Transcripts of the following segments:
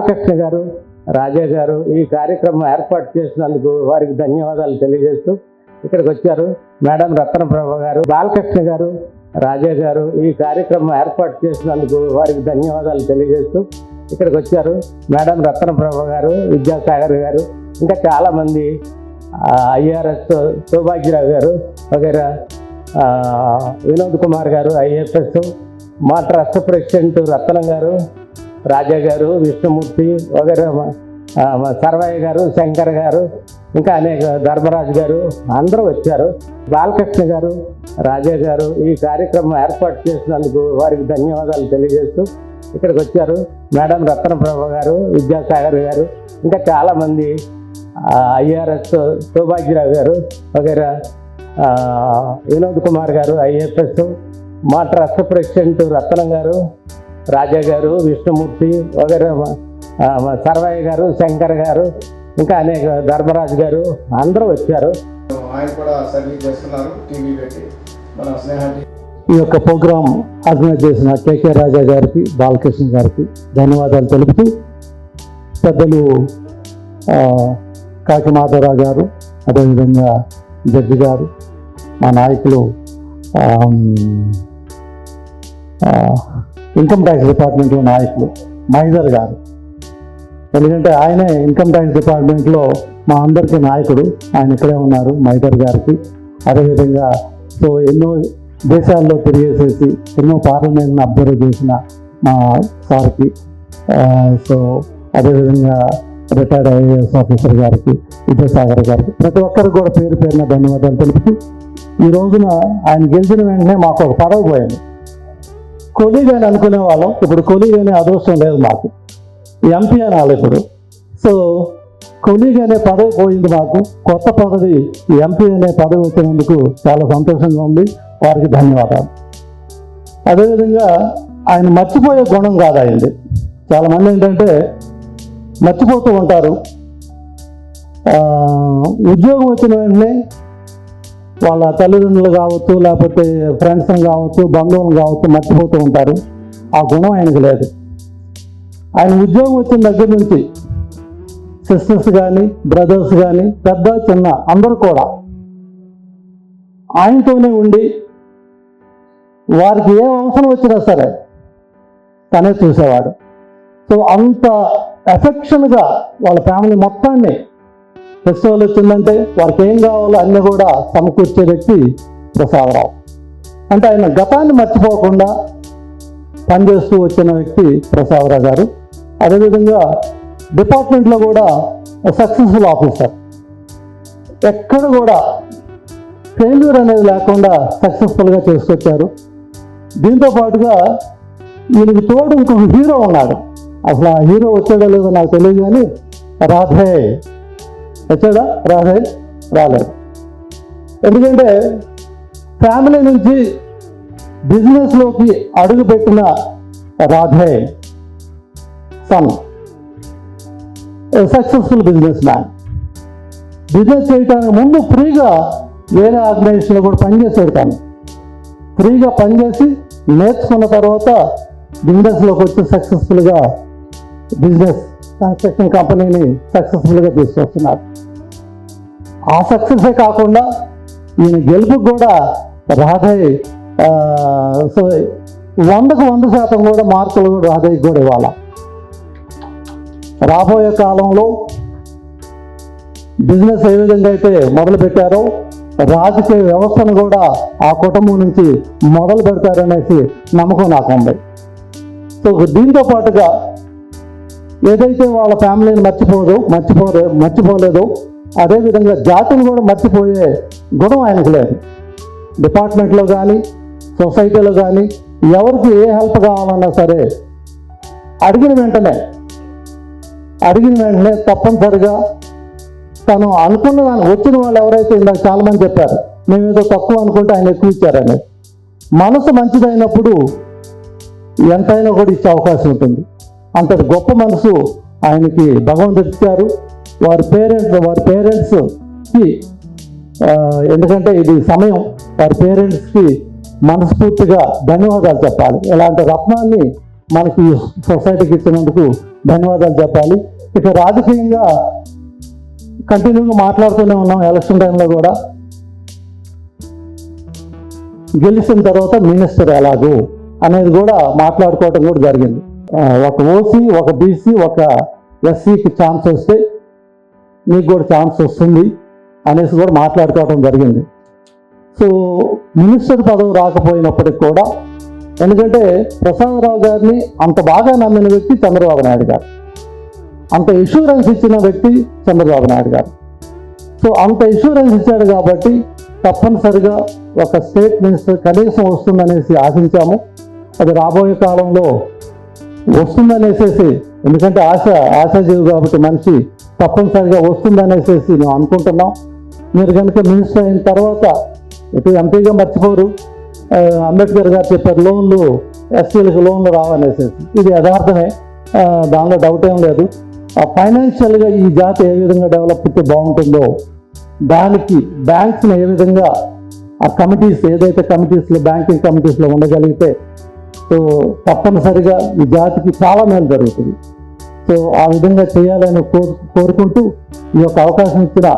బాలకృష్ణ గారు, రాజా గారు ఈ కార్యక్రమం ఏర్పాటు చేసినందుకు వారికి ధన్యవాదాలు తెలియజేస్తూ ఇక్కడికి వచ్చారు. మేడం రత్నప్రభ గారు, బాలకృష్ణ గారు, రాజా గారు ఈ కార్యక్రమం ఏర్పాటు చేసినందుకు వారికి ధన్యవాదాలు తెలియజేస్తూ ఇక్కడికి వచ్చారు. మేడం రత్నప్రభ గారు, విద్యాసాగర్ గారు, ఇంకా చాలామంది, ఐఆర్ఎస్ సౌభాగ్యరావు గారు వగైరా, వినోద్ కుమార్ గారు ఐఎఫ్ఎస్, మా ట్రస్ట్ ప్రెసిడెంట్ రత్నం గారు, రాజా గారు, విష్ణుమూర్తి వగైరా, సర్వయ్య గారు, శంకర్ గారు, ఇంకా అనేక ధర్మరాజు గారు అందరూ వచ్చారు. బాలకృష్ణ గారు, రాజా గారు ఈ కార్యక్రమం ఏర్పాటు చేసినందుకు వారికి ధన్యవాదాలు తెలియజేస్తూ ఇక్కడికి వచ్చారు. మేడం రత్నప్రభ గారు, విద్యాసాగర్ గారు, ఇంకా చాలామంది, ఐఆర్ఎస్ సౌభాగ్యరావు గారు వగైరా, వినోద్ కుమార్ గారు ఐఎఫ్ఎస్, మా ట్రస్ట్ ప్రెసిడెంట్ రత్నం గారు, రాజా గారు, విష్ణుమూర్తి వగైరా, సర్వయ్య గారు, శంకర్ గారు, ఇంకా అనేక ధర్మరాజు గారు అందరూ వచ్చారు. ఆయన కూడా సర్వీస్ చేస్తున్నారు టీవీ పెట్టి మన స్నేహ. ఈ యొక్క ప్రోగ్రాం ఆర్గనైజ్ చేసిన కేకే రాజా గారికి, బాలకృష్ణ గారికి ధన్యవాదాలు తెలుపుతూ, పెద్దలు కాకి మాధవరావు గారు, అదేవిధంగా జడ్జి గారు, మా నాయకులు ఇన్కమ్ ట్యాక్స్ డిపార్ట్మెంట్లో నాయకులు మైదర్ గారు, ఎందుకంటే ఆయనే ఇన్కమ్ ట్యాక్స్ డిపార్ట్మెంట్లో మా అందరికీ నాయకుడు, ఆయన ఇక్కడే ఉన్నారు, మైదర్ గారికి. అదేవిధంగా సో ఎన్నో దేశాల్లో తిరిగేసేసి ఎన్నో పార్లమెంట్ని అబ్జర్వ్ చేసిన మా సార్కి, సో అదేవిధంగా రిటైర్డ్ ఐఏఎస్ ఆఫీసర్ గారికి, విద్యాసాగర్ గారికి, ప్రతి ఒక్కరికి కూడా పేరు పేరున ధన్యవాదాలు తెలుపుతూ, ఈ రోజున ఆయన గెలిచిన వెంటనే మాకు ఒక పదవి పోయింది. కొలీగ్ అని అనుకునే వాళ్ళం, ఇప్పుడు కొలీగ్ అనే అదృష్టం లేదు మాకు, ఎంపీ అనాలి ఇప్పుడు. సో కొలీగ్ అనే పదవి పోయింది మాకు, కొత్త పదవి ఎంపీ అనే పదవి వచ్చినందుకు చాలా సంతోషంగా ఉంది, వారికి ధన్యవాదాలు. అదేవిధంగా ఆయన మర్చిపోయే గుణం కాదు అయింది. చాలామంది ఏంటంటే మర్చిపోతూ ఉంటారు, ఉద్యోగం వచ్చిన వెంటనే వాళ్ళ తల్లిదండ్రులు కావచ్చు, లేకపోతే ఫ్రెండ్స్ కావచ్చు, బంధువులు కావచ్చు మర్చిపోతూ ఉంటారు. ఆ గుణం ఆయనకు లేదు. ఆయన ఉద్యోగం వచ్చిన దగ్గర నుంచి సిస్టర్స్ కానీ, బ్రదర్స్ కానీ, పెద్ద చిన్న అందరూ కూడా ఆయనతోనే ఉండి వారికి ఏ అవసరం వచ్చినా సరే తనే చూసేవాడు. సో అంత ఎఫెక్షన్గా వాళ్ళ ఫ్యామిలీ మొత్తాన్ని, ఫెస్టివల్ వచ్చిందంటే వారికి ఏం కావాలో అన్నీ కూడా సమకూర్చే వ్యక్తి ప్రసాదరావు. అంటే ఆయన గతాన్ని మర్చిపోకుండా పనిచేస్తూ వచ్చిన వ్యక్తి ప్రసాదరావు గారు. అదేవిధంగా డిపార్ట్మెంట్లో కూడా సక్సెస్ఫుల్ ఆఫీసర్, ఎక్కడ కూడా ఫెయిల్యూర్ అనేది లేకుండా సక్సెస్ఫుల్గా చేసుకొచ్చారు. దీంతో పాటుగా ఈయనకి తోడు ఇంకొక హీరో ఉన్నాడు. అసలు ఆ హీరో వచ్చాడో లేదో నాకు తెలియదు, కానీ రాధే వచ్చాడా? రాధే రాలేదు. ఎందుకంటే ఫ్యామిలీ నుంచి బిజినెస్లోకి అడుగుపెట్టిన రాధే సన్ సక్సెస్ఫుల్ బిజినెస్ మ్యాన్. బిజినెస్ చేయడానికి ముందు ఫ్రీగా వేరే ఆర్గనైజేషన్లో కూడా పనిచేసాడు. తను ఫ్రీగా పనిచేసి నేర్చుకున్న తర్వాత బిజినెస్లోకి వచ్చి సక్సెస్ఫుల్గా బిజినెస్ కన్స్ట్రక్షన్ కంపెనీని సక్సెస్ఫుల్గా తీసుకొస్తున్నారు. ఆ సక్సెసే కాకుండా ఈయన గెలుపుకు కూడా రాధయ్య సో 100కు 100% కూడా మార్కులు కూడా రాధయ్యకి కూడా ఇవ్వాలి. రాబోయే కాలంలో బిజినెస్ ఏ విధంగా అయితే మొదలు పెట్టారో రాజకీయ వ్యవస్థను కూడా ఆ కుటుంబం నుంచి మొదలు పెడతారనేసి నమ్మకం నాకు ఉంది. సో దీంతో పాటుగా ఏదైతే వాళ్ళ ఫ్యామిలీని మర్చిపోలేదో అదేవిధంగా జాతిని కూడా మర్చిపోయే గుణం ఆయనకు లేదు. డిపార్ట్మెంట్లో కానీ, సొసైటీలో కానీ ఎవరికి ఏ హెల్ప్ కావాలన్నా సరే అడిగిన వెంటనే తప్పనిసరిగా తను అనుకున్న దానికి వచ్చిన వాళ్ళు ఎవరైతే ఇందాక చాలామంది చెప్పారు, మేమేదో తక్కువ అనుకుంటే ఆయన ఎక్కువ ఇచ్చారని. మనసు మంచిదైనప్పుడు ఎంతైనా కూడా ఇచ్చే అవకాశం ఉంటుంది. అంతటి గొప్ప మనసు ఆయనకి భగవంతుడు ఇచ్చారు. వారి పేరెంట్స్కి ఎందుకంటే ఇది సమయం, వారి పేరెంట్స్కి మనస్ఫూర్తిగా ధన్యవాదాలు చెప్పాలి. ఇలాంటి రత్నాన్ని మనకి సొసైటీకి ఇచ్చినందుకు ధన్యవాదాలు చెప్పాలి. ఇక రాజకీయంగా కంటిన్యూగా మాట్లాడుతూనే ఉన్నాం. ఎలక్షన్ టైంలో కూడా గెలిచిన తర్వాత మినిస్టర్ ఎలాగూ అనేది కూడా మాట్లాడుకోవటం కూడా జరిగింది. ఒక ఓసీ, ఒక బీసీ, ఒక ఎస్సీకి ఛాన్స్ వస్తే మీకు కూడా ఛాన్స్ వస్తుంది అనేసి కూడా మాట్లాడుకోవడం జరిగింది. సో మినిస్టర్ పదవి రాకపోయినప్పటికి కూడా, ఎందుకంటే ప్రసాదరావు గారిని అంత బాగా నమ్మిన వ్యక్తి చంద్రబాబు నాయుడు గారు, అంత ఇన్సూరెన్స్ ఇచ్చిన వ్యక్తి చంద్రబాబు నాయుడు గారు. సో అంత ఇన్సూరెన్స్ ఇచ్చాడు కాబట్టి తప్పనిసరిగా ఒక స్టేట్ మినిస్టర్ కనీసం వస్తుందనేసి ఆశించాము. అది రాబోయే కాలంలో వస్తుందనేసేసి, ఎందుకంటే ఆశాజీవి కాబట్టి మనిషి, తప్పనిసరిగా వస్తుందనేసేసి మేము అనుకుంటున్నాం. మీరు కనుక మినిస్టర్ అయిన తర్వాత ఇటు ఎంపీగా మర్చిపోరు. అంబేద్కర్ గారు చెప్పారు లోన్లు, ఎస్సీలకు లోన్లు రావనేసేసి. ఇది యథార్థమే, దానిలో డౌట్ ఏం లేదు. ఫైనాన్షియల్గా ఈ జాతి ఏ విధంగా డెవలప్ అయితే బాగుంటుందో, దానికి బ్యాంక్స్ని ఏ విధంగా ఆ కమిటీస్, ఏదైతే కమిటీస్లో బ్యాంకింగ్ కమిటీస్లో ఉండగలిగితే సో తప్పనిసరిగా ఈ జాతికి చాలా మేలు జరుగుతుంది. సో ఆ విధంగా చేయాలని కోరుకుంటూ ఈ యొక్క అవకాశం ఇచ్చిన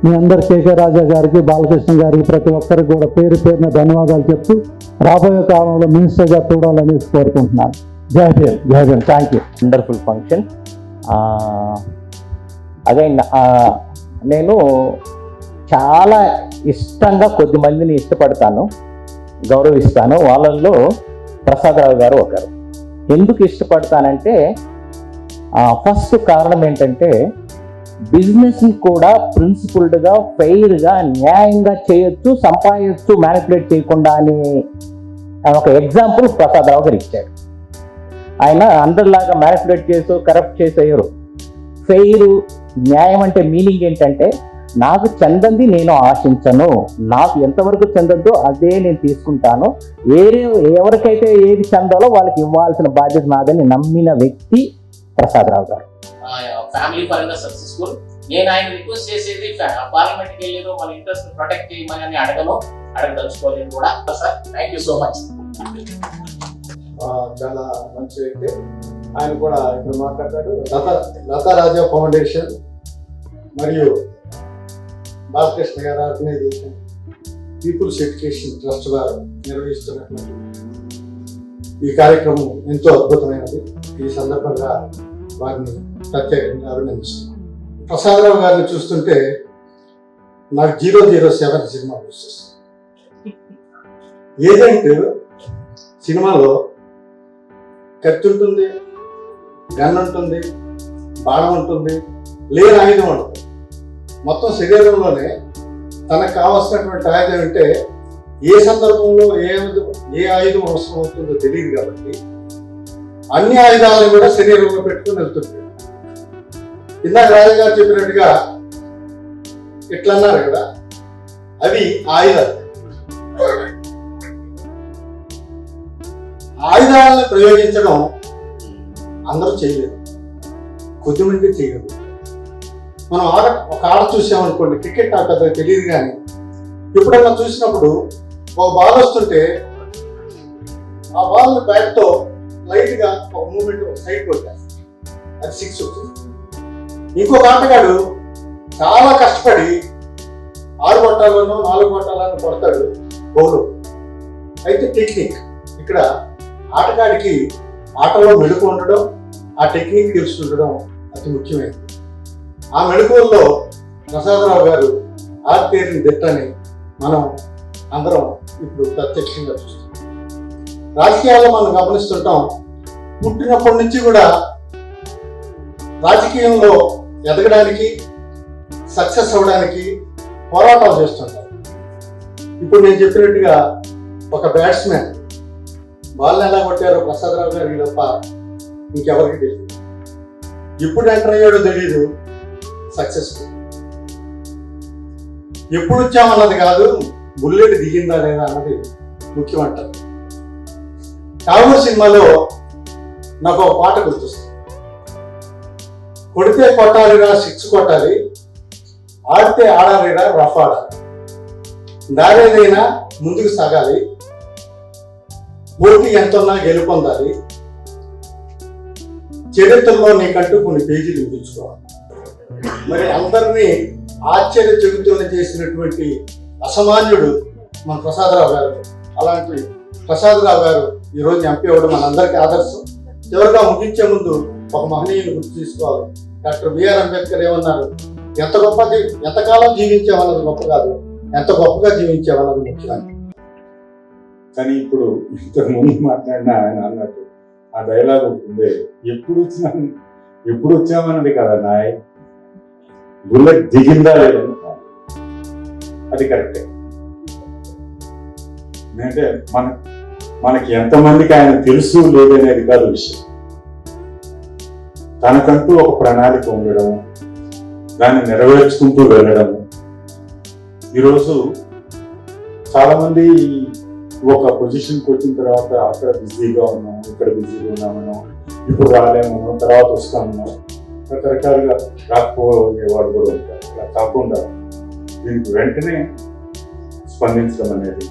మీ అందరు కేకే రాజా గారికి, బాలకృష్ణ గారికి, ప్రతి ఒక్కరికి కూడా పేరు పేరున ధన్యవాదాలు చెప్తూ రాబోయే కాలంలో మినిస్టర్గా చూడాలనేసి కోరుకుంటున్నాను. జై భీమ్, జై Bhim. Thank you. Wonderful function. Again నేను చాలా ఇష్టంగా కొద్ది మందిని ఇష్టపడతాను, గౌరవిస్తాను. వాళ్ళల్లో ప్రసాదరావు గారు ఒకరు. ఎందుకు ఇష్టపడతానంటే ఫస్ట్ కారణం ఏంటంటే బిజినెస్ని కూడా ప్రిన్సిపుల్డ్గా, ఫెయిర్గా, న్యాయంగా చేయొచ్చు, సంపాదించచ్చు, మ్యానిపులేట్ చేయకుండా అని ఒక ఎగ్జాంపుల్ ప్రసాదరావు గారు ఇచ్చాడు. ఆయన అందరిలాగా మ్యానిపులేట్ చేసో కరప్ట్ చేసేయరు. ఫెయిర్, న్యాయం అంటే మీనింగ్ ఏంటంటే నాకు చెందంది నేను ఆశించను, నాకు ఎంతవరకు చెందద్దో అదే నేను తీసుకుంటాను, ఎవరికైతే ఏది చెందాలో వాళ్ళకి ఇవ్వాల్సిన బాధ్యత నాదని నమ్మిన వ్యక్తి ప్రసాదరావు గారు. ఫ్యామిలీ పరంగా సక్సెస్ఫుల్. నేను ఆయన రిక్వెస్ట్ చేసేది పార్లమెంట్కి వెళ్ళేదో మన ఇంట్రెస్ట్ ప్రొటెక్ట్ చేయమని అడగదలుచుకోలేదు కూడా. Sir thank you so much. చాలా మంచి వ్యక్తి. ఆయన కూడా ఇప్పుడు మాట్లాడతాడు. లతా రాజా ఫౌండేషన్ మరియు బాలకృష్ణ గారు ఆర్గనైజేషన్, పీపుల్స్ ఎడ్యుకేషన్ ట్రస్ట్ వారు నిర్వహిస్తున్నటువంటి ఈ కార్యక్రమం ఎంతో అద్భుతమైనది. ఈ సందర్భంగా వారిని ప్రత్యేకంగా అభినందిస్తున్నాం. ప్రసాదరావు గారిని చూస్తుంటే నాకు 007 సినిమా గుర్తొస్తుంది. ఏజెంట్ సినిమాలో కత్తి ఉంటుంది, గన్ ఉంటుంది, బాణం ఉంటుంది, లేని ఆయుధం ఉంటుంది. మొత్తం శరీరంలోనే తనకు కావాల్సినటువంటి ఆయుధం అంటే ఏ సందర్భంలో ఏ ఆయుధం అవసరం అవుతుందో తెలియదు కాబట్టి అన్ని ఆయుధాలను కూడా శరీరంలో పెట్టుకుని వెళ్తుంది. ఇందాక రాజుగారు చెప్పినట్టుగా ఇట్లా అన్నారు కదా, అవి ఆయుధాలు. ఆయుధాలను ప్రయోగించడం అందరూ చేయలేరు, కొద్దిమంది చేయరు. మనం ఒక ఆట చూసామనుకోండి, క్రికెట్ నాకు పెద్దగా తెలియదు, కానీ ఎప్పుడన్నా చూసినప్పుడు ఒక బాల్ వస్తుంటే ఆ బాల్ బ్యాట్తో లైట్గా ఒక మూమెంట్ సైడ్ కొట్టేస్తాడు, అది 6 అవుతుంది. ఇంకొక ఆటగాడు చాలా కష్టపడి 6 కొట్టాలను 4 కొట్టాలను కొడతాడు, బౌలర్. అయితే టెక్నిక్ ఇక్కడ ఆటగాడికి ఆటలో మెడుకు ఉండడం, ఆ టెక్నిక్ తెలుసుండడం అతి ముఖ్యమైనది. ఆ మెడుకుల్లో ప్రసాదరావు గారు ఆర్తేరిని దిట్టని మనం అందరం ఇప్పుడు ప్రత్యక్షంగా చూస్తాం. రాజకీయాల్లో మనం గమనిస్తుంటాం, పుట్టినప్పటి నుంచి కూడా రాజకీయంలో ఎదగడానికి, సక్సెస్ అవ్వడానికి పోరాటాలు చేస్తుంటాం. ఇప్పుడు నేను చెప్పినట్టుగా ఒక బ్యాట్స్మెన్ బాల్ని ఎలా కొట్టారో ప్రసాదరావు గారికి తప్ప ఇంకెవరికి తెలియదు. ఎప్పుడు ఎంటర్ అయ్యాడో తెలియదు, సక్సెస్ఫుల్. ఎప్పుడు వచ్చామన్నది కాదు, బుల్లెట్ దిగిందా లేదా అన్నది ముఖ్యం అంటారు. టాగూర్ సినిమాలో నాకు ఒక పాట గుర్తొస్తుంది. కొడితే కొట్టాలిరా 6 కొట్టాలి, ఆడితే ఆడాలిరా రఫ్ ఆడాలి, దారేదైనా ముందుకు సాగాలి, పోటీ ఎంతన్నా గెలుపొందాలి, చరిత్రలో నీకంటూ కొన్ని పేజీలు మిగుల్చుకోవాలి. మరి అందరినీ ఆశ్చర్య చెబుతున్న చేసినటువంటి అసామాన్యుడు మన ప్రసాదరావు గారు. అలాంటి ప్రసాదరావు గారు ఈరోజు ఎంపీ అవ్వడం మనందరికీ ఆదర్శం. చివరిగా ముగించే ముందు ఒక మహనీయుని గుర్తు తీసుకోవాలి. డాక్టర్ బిఆర్ అంబేద్కర్ ఏమన్నారు, ఎంతకాలం జీవించామన్నది గొప్ప కాదు, ఎంత గొప్పగా జీవించామన్నది ముఖ్యం. కానీ ఇప్పుడు ఇంతకుముందు మాట్లాడిన ఆయన అన్నట్టు ఆ డైలాగ్ ఉంటుంది, ఎప్పుడు వచ్చామన్నది కదా నాయ్, బుల్లెట్ దిగిందా లేదని. అది కరెక్టే. ఎందుకంటే మనకి ఎంతమందికి ఆయన తెలుసు లేదనేది కాదు విషయం. తనకంటూ ఒక ప్రణాళిక ఉండడం, దాన్ని నెరవేర్చుకుంటూ వెళ్ళడం. ఈరోజు చాలా మంది ఒక పొజిషన్కి వచ్చిన తర్వాత అక్కడ బిజీగా ఉన్నాం, ఇక్కడ బిజీగా ఉన్నామనో, ఇప్పుడు రాలేమనో, తర్వాత వస్తామనో, రకరకాలుగా రాకపోయేవాడు కూడా ఉంటారు. అలా కాకుండా దీనికి వెంటనే స్పందించడం అనేది,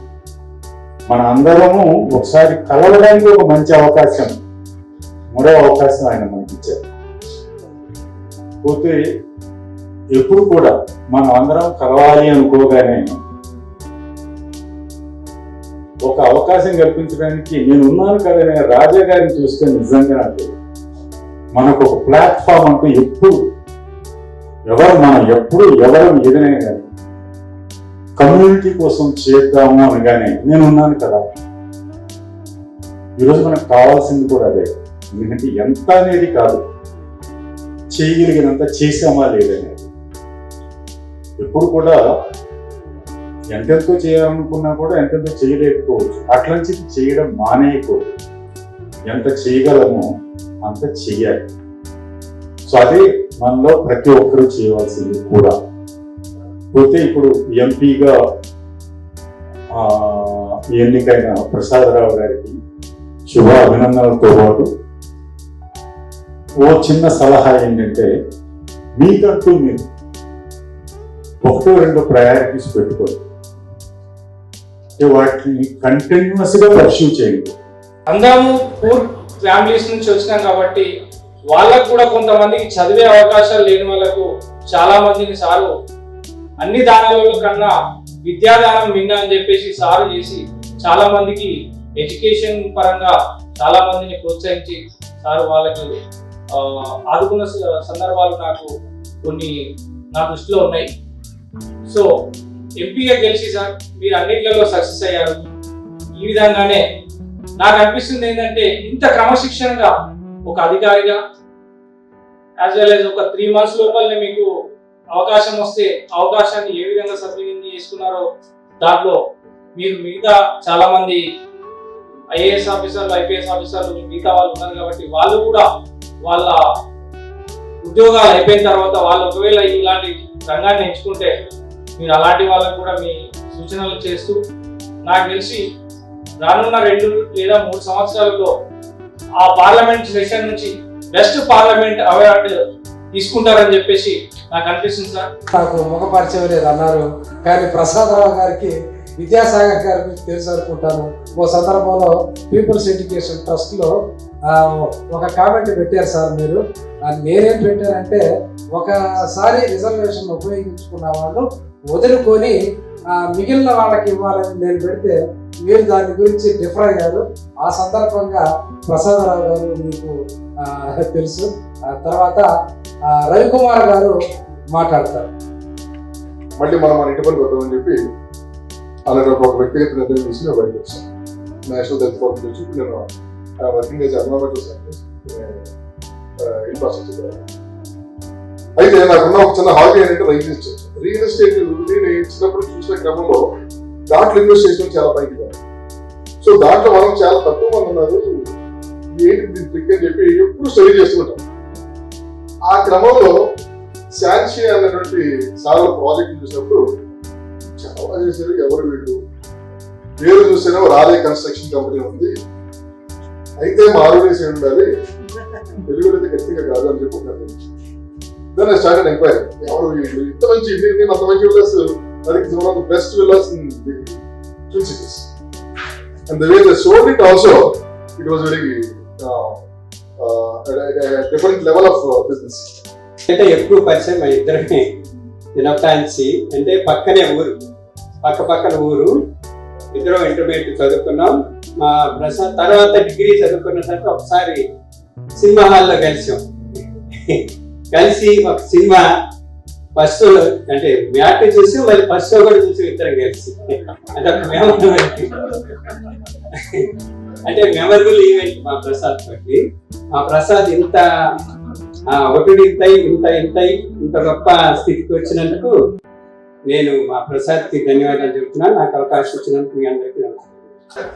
మన అందరము ఒకసారి కలవడానికి ఒక మంచి అవకాశం, మరో అవకాశం ఆయన మనకి ఇచ్చారు. పోతే ఎప్పుడు కూడా మనం అందరం కలవాలి అనుకోగానే ఒక అవకాశం కల్పించడానికి నేను ఉన్నాను కదనే రాజా గారిని చూస్తే నిజంగా నాకు మనకు ఒక ప్లాట్ఫామ్ అంటూ ఎప్పుడు ఎవరు ఏదైనా కానీ కమ్యూనిటీ కోసం చేద్దాము అనగానే నేను ఉన్నాను కదా. ఈరోజు మనకు కావాల్సింది కూడా అదే. ఎందుకంటే ఎంత అనేది కాదు, చేయగలిగినంత చేసామా లేదనేది. ఎప్పుడు కూడా ఎంతెంతో చేయాలనుకున్నా కూడా ఎంతెంతో చేయలేకపోవచ్చు. అట్లని చేయడం మానేయకూడదు. ఎంత చేయగలమో అంత చెయ్యాలి. సో అదే మనలో ప్రతి ఒక్కరూ చేయవలసింది కూడా. పోతే ఇప్పుడు ఎంపీగా ఎన్నికైన ప్రసాదరావు గారికి శుభ అభినందనలతో పాటు ఓ చిన్న సలహా ఏంటంటే, మీకంటూ మీరు 1-2 ప్రయారిటీస్ పెట్టుకోండి, వాటిని కంటిన్యూస్ గా పర్స్యూ చేయండి. అందరము పూర్ ఫ్యామిలీస్ నుంచి వచ్చినాం కాబట్టి వాళ్ళకు కూడా కొంతమందికి చదివే అవకాశాలు లేని వాళ్ళకు చాలా మందిని సారు అన్ని దానాల కన్నా విద్యాదానం మిన్న అని చెప్పేసి సారు చేసి చాలా మందికి ఎడ్యుకేషన్ పరంగా చాలా మందిని ప్రోత్సహించి సారు వాళ్ళకి ఆదుకున్న సందర్భాలు నాకు కొన్ని నా దృష్టిలో ఉన్నాయి. సో ఎంపీగా గెలిచి సార్ మీరు అన్నింటిలో సక్సెస్ అయ్యారు. ఈ విధంగానే నాకు అనిపిస్తుంది ఏంటంటే, ఇంత క్రమశిక్షణగా ఒక అధికారిగా యాజ్ వెల్ యాజ్ ఒక 3 months లోపలనే మీకు అవకాశం వస్తే అవకాశాన్ని ఏ విధంగా సద్వినియోగం చేసుకున్నారో, దాంట్లో మీరు మిగతా చాలా మంది ఐఏఎస్ ఆఫీసర్లు, ఐపీఎస్ ఆఫీసర్లు, మిగతా వాళ్ళు ఉన్నారు కాబట్టి వాళ్ళు కూడా వాళ్ళ ఉద్యోగాలు అయిపోయిన తర్వాత వాళ్ళు ఒకవేళ ఇలాంటి రంగాన్ని ఎంచుకుంటే మీరు అలాంటి వాళ్ళకు కూడా మీ సూచనలు చేస్తూ, నాకు తెలిసి రానున్న 2 లేదా 3 సంవత్సరాలలో ఆ పార్లమెంట్ సెషన్ నుంచి బెస్ట్ పార్లమెంట్ అవార్డు తీసుకుంటారని చెప్పేసి నాకు అనిపిస్తుంది సార్. నాకు ముఖ పరిచయం లేదు అన్నారు, కానీ ప్రసాదరావు గారికి విద్యాసాగర్ గారి గురించి తెలుసు అనుకుంటాను. ఓ సందర్భంలో పీపుల్స్ ఎడ్యుకేషన్ ట్రస్ట్లో ఒక కామెంట్ పెట్టారు సార్ మీరు. నేనేం పెట్టారంటే, ఒకసారి రిజర్వేషన్ ఉపయోగించుకున్న వాళ్ళు వదులుకొని మిగిలిన వాళ్ళకి ఇవ్వాలని నేను పెడితే మీరు దాని గురించి డిఫర్ అయ్యారు. ఆ సందర్భంగా ప్రసాదరావు గారు మీకు తెలుసు. తర్వాత రవికుమార్ గారు మాట్లాడతారు. మళ్ళీ మనం మన ఇంటి పని వద్దామని చెప్పి అలాగే ఒక వ్యక్తిగత నిర్ణయం తీసుకుని బయటకు వచ్చాను. నేషనల్ హెల్త్ కార్పొరేషన్ నుంచి నేను working as environmental scientist infrastructure. అయితే నాకున్న ఒక చిన్న హాబీ ఏంటంటే రియల్ ఎస్టేట్. రియల్ ఎస్టేట్ నేను చిన్నప్పుడు చూసిన క్రమంలో దాంట్లో ఇన్వెస్ట్ చేసిన చాలా పైకి. సో దాంట్లో మనం చాలా తక్కువ మంది ఉన్నారు, ఏంటి ట్రిక్ అని చెప్పి ఎప్పుడు స్టడీ చేస్తుంటాం. ఆ క్రమంలో శాన్షి అన్నటువంటి సార్ ప్రాజెక్ట్ చూసినప్పుడు చాలా బాగా చేశారు. ఎవరు వీళ్ళు పేరు చూసినా రాలే కన్స్ట్రక్షన్ కంపెనీ ఉంది, అయితే మారువేసి ఉండాలి, తెలుగులో అయితే గట్టిగా కాదు అని చెప్పి ఒక దెన్ ఐ స్టార్టెడ్ ఎంక్వైరీ. ఎవరు వీళ్ళు, ఇంత మంచి ఇండియన్, అంత మంచి విల్లాస్, అది one of the best villas in twin cities. And the way they sold it also, it was very different level of business. అంటే ఎక్కువ పరిచయం మా ఇద్దరిని దినపాన్సి అంటే పక్కనే ఊరు, పక్కన ఊరు. ఇద్దరం ఇంటర్మీడియట్ చదువుకున్నాం. మా ప్రసాద్ తర్వాత డిగ్రీ చదువుకున్న తర్వాత ఒకసారి సినిమా హాల్లో కలిసి ఒక సినిమా ఫస్ట్ అంటే మ్యాట్ చూసి మళ్ళీ ఫస్ట్ షో కూడా చూసి ఇద్దరం కలిసి అంటే మెమరబుల్ ఈవెంట్ మా ప్రసాద్ తోటి. మా ప్రసాద్ ఇంత ఒకటి ఇంత గొప్ప స్థితికి వచ్చినందుకు నేను మా ప్రసాద్కి ధన్యవాదాలు చెప్తున్నాను. నాకు అవకాశం ఇచ్చినందుకు మీ అందరికీ నమస్కారం.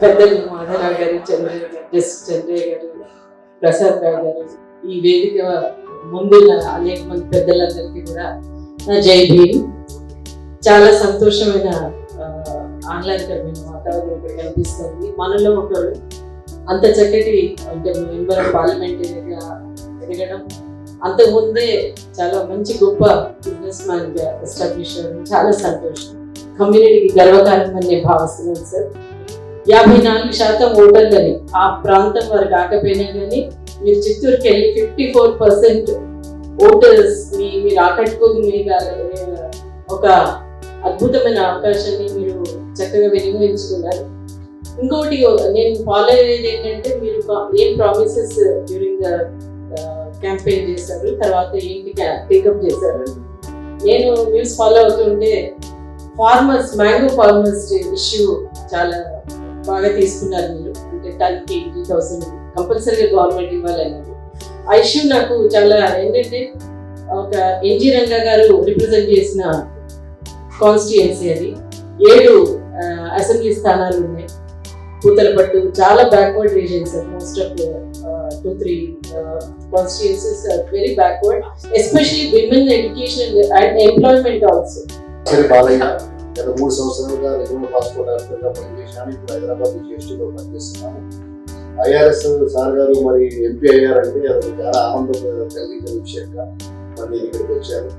పెద్దలు మాధవరావు గారు, చంద్రయ్య గారు, ప్రసాద్ రావు గారు, ఈ వేదిక ముందున్న అనేక మంది పెద్దలందరికీ కూడా నా జై భీమ్. చాలా సంతోషమైన ఆహ్లాదకరమైన వాతావరణం ఇక్కడ కనిపిస్తుంది. మనలో ఒకరు అంత చక్కటి అంటే మెంబర్ ఆఫ్ పార్లమెంటరీగా ఎదగడం, అంతకుముందే చాలా మంచి గొప్ప బిజినెస్ మ్యాన్ గా ఎస్టాబ్లిష్ అవ్వడం చాలా సంతోషం. కమ్యూనిటీకి గర్వకారణం అని నేను భావిస్తున్నాను సార్. 54% ఓటర్లని ఆ ప్రాంతం వారు కాకపోయినా కానీ మీరు చిత్తూరుకి వెళ్ళి 54% ఓటర్స్ మీరు ఆకట్టుకోని ఒక అద్భుతమైన అవకాశాన్ని మీరు చక్కగా వినియోగించుకున్నారు. ఇంకోటి నేను ఫాలో అయ్యేది ఏంటంటే మీరు ఏం ప్రామిసెస్ డ్యూరింగ్ ద క్యాంపెయిన్ చేశారు, తర్వాత ఏంటి టేకప్ చేశారు. నేను న్యూస్ ఫాలో అవుతుంటే మ్యాంగో ఫార్మర్స్ ఇష్యూ చాలా బాగా తీసుకున్నారు మీరు. అంటే టన్కి 80,000 కంపల్సరీగా గవర్నమెంట్ ఇవ్వాలన్నారు. ఆ ఇష్యూ నాకు చాలా ఏంటంటే ఒక ఎన్జి రంగా గారు రిప్రజెంట్ చేసిన కాన్స్టిట్యుయెన్సీ అది 7 అసెంబ్లీ స్థానాలు ఉన్నాయి. పూతలపట్టు చాలా backward reasons, most of 2-3 constituencies are very backward, especially women education and employment also. సరే బాలయ్య గత 3 సంవత్సరాలుగా రెగ్యులర్ పాస్పోర్ట్ ఆఫీసర్గా పనిచేశాను. ఇప్పుడు హైదరాబాద్ యూనివర్సిటీలో పనిచేస్తున్నాను. ఐఆర్ఎస్ సార్ గారు మరి ఎంపీ అయ్యారంటే అది చాలా ఆనందం కలిగించిన విషయంగా మరి నేను ఇక్కడికి వచ్చాను.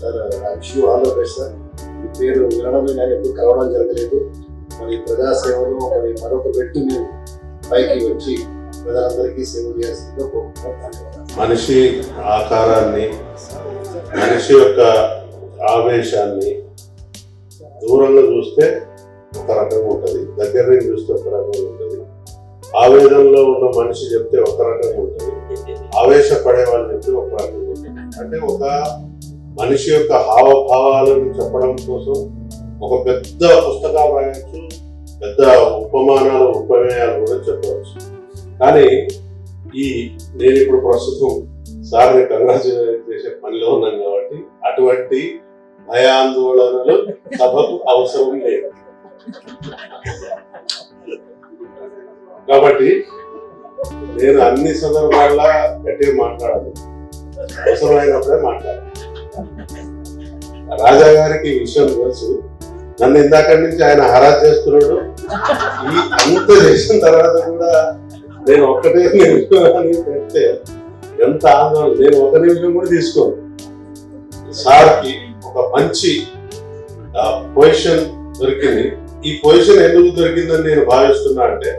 Sir I wish you all the best sir. మీ పేరు వినడమే కానీ ఎప్పుడు కలవడం జరగలేదు. మరి ప్రజాసేవలో మరి మరొక పెట్టు మీరు పైకి వచ్చి ప్రజలందరికీ సేవ చేయాల్సిందిగా కోరుకుంటున్నాను. మనిషి ఆకారాన్ని, మనిషి యొక్క ఆవేశాన్ని దూరంగా చూస్తే ఒక రకంగా ఉంటుంది, దగ్గర నుంచి చూస్తే ఒక రకంగా ఉంటుంది. ఆవేదనలో ఉన్న మనిషి చెప్తే ఒక రకంగా ఉంటుంది, ఆవేశపడే వాళ్ళు చెప్తే ఒక రకంగా ఉంటుంది. అంటే ఒక మనిషి యొక్క హావభావాలను చెప్పడం కోసం ఒక పెద్ద పుస్తకాలు రాయొచ్చు, పెద్ద ఉపమానాలు ఉపమేయాలు కూడా చెప్పవచ్చు. కానీ నేను ఇప్పుడు ప్రస్తుతం సార్ని కంగ్రాచులేట్ చేసే పనిలో ఉన్నాను కాబట్టి అటువంటి భయాందోళనలు సభకు అవసరం లేదు. కాబట్టి నేను అన్ని సందర్భాల్లో గట్టిగా మాట్లాడాలి, అవసరమైనప్పుడే మాట్లాడాలి. రాజా గారికి ఈ విషయం తెలుసు. నన్ను ఇందాక నుంచి ఆయన హరాజ్ చేస్తున్నాడు. అంత చేసిన తర్వాత కూడా నేను ఒక్కటే నిమిషం అని పెడితే ఎంత ఆందోళన. నేను 1 నిమిషం కూడా తీసుకోను. సార్కి ఒక మంచి పొజిషన్ దొరికింది. ఈ పొజిషన్ ఎందుకు దొరికిందని నేను భావిస్తున్నా అంటే,